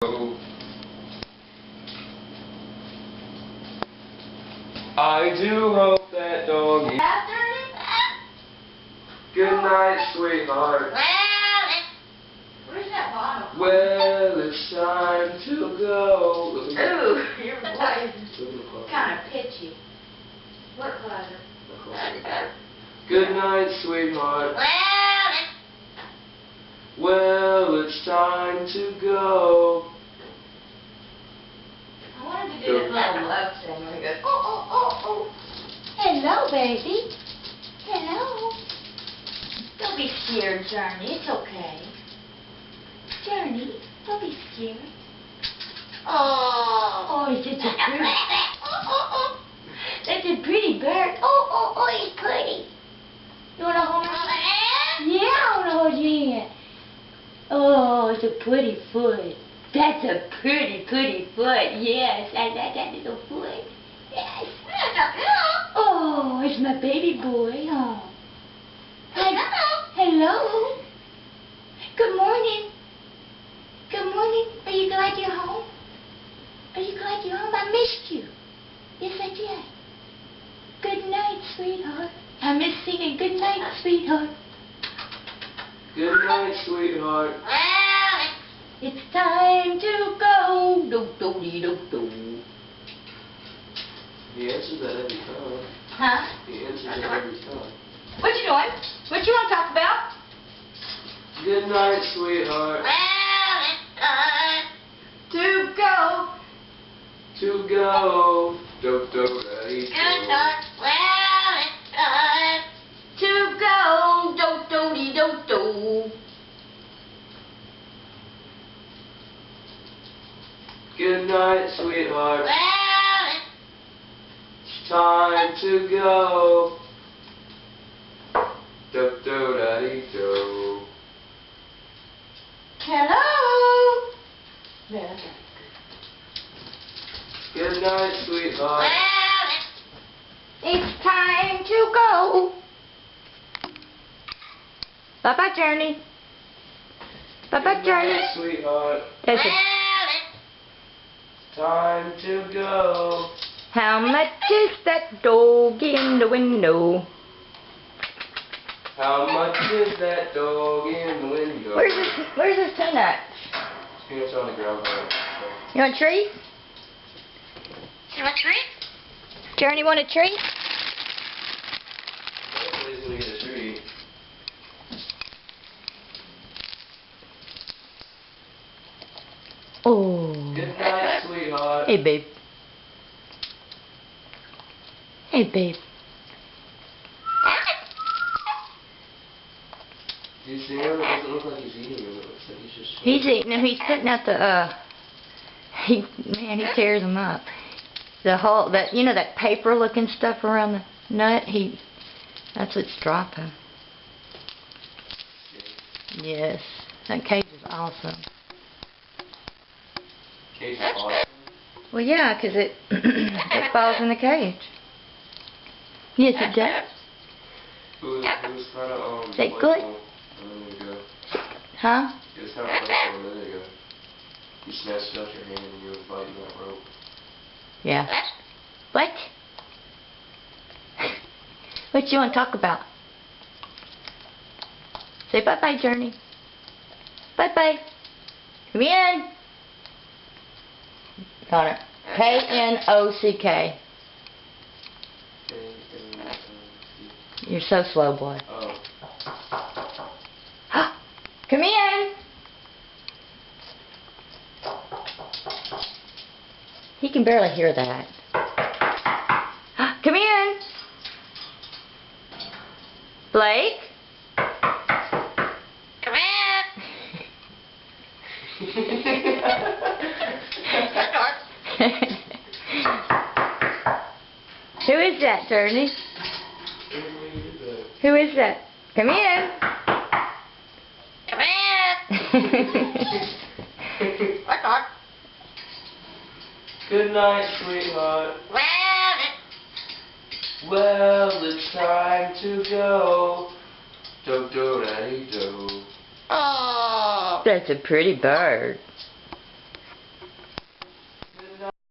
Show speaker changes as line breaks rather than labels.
I do hope that doggy. Good night, sweetheart.
Where's that bottle?
Well, it's time to go.
Ooh, your voice is kind of pitchy. What closet?
Good night, sweetheart. Well, it's time to go.
I wanted to do this little love thing where he goes, oh, oh, oh, oh. Hello, baby. Hello. Don't be scared, Journey. It's okay. Journey, don't be scared. Oh, he's such a pretty. That's a pretty bird. Oh, he's pretty. You want to hold her? Yeah, I want to hold your hand. Oh, it's a pretty foot. That's a pretty foot. Yes, I like that little foot. Yes. Oh, it's my baby boy. Oh. Hello. Good morning. Good morning. Are you glad you're home? Are you glad you're home? I missed you. Yes, I did. Good night, sweetheart. I miss singing good night, sweetheart.
Good night, sweetheart.
It's time to go. Do.
He answers that every time.
Huh?
He answers that every time.
What you doing? What you want to talk about?
Good night, sweetheart.
To go.
To go. Do.
To go. Do.
Good night, sweetheart. It's time to go. Do.
Hello. Yeah.
Good night, sweetheart.
It's time to go. Bye-bye, Journey. Bye-bye,
Good
Journey.
night, sweetheart.
That's it.
Time to go.
How much is that dog in the window?
How much is that dog in the window?
Where's this peanut?
Peanut's on the ground.
You want a treat? You want a treat? Journey, want a treat?
Nobody's gonna get a treat.
Oh.
Good night, sweetheart.
Hey, babe. Hey, babe.
Do you see him? It doesn't look like he's eating him. It looks like he's just...
He's eating them. He's putting out the, man, he tears them up. The whole, you know that paper-looking stuff around the nut? That's what's dropping. Yes. That cage is awesome.
Cage is awesome.
Well, yeah, because it falls in the cage. Yes, it does.
It was kind of,
Is that good?
A minute ago.
Huh?
It was kind of playful a minute ago. You snatched out your hand and you were fighting that rope.
Yeah. What? What you want to talk about? Say bye-bye, Journey. Bye-bye. Come in. Connor. K-N-O-C-K. You're so slow, boy.
Oh.
Come in. He can barely hear that. Come in. Blake? Come in. Who is that, Journey? Who is that? Come in. Come in.
Good night, sweetheart. Well, it's time to go. Do.
That's a pretty bird.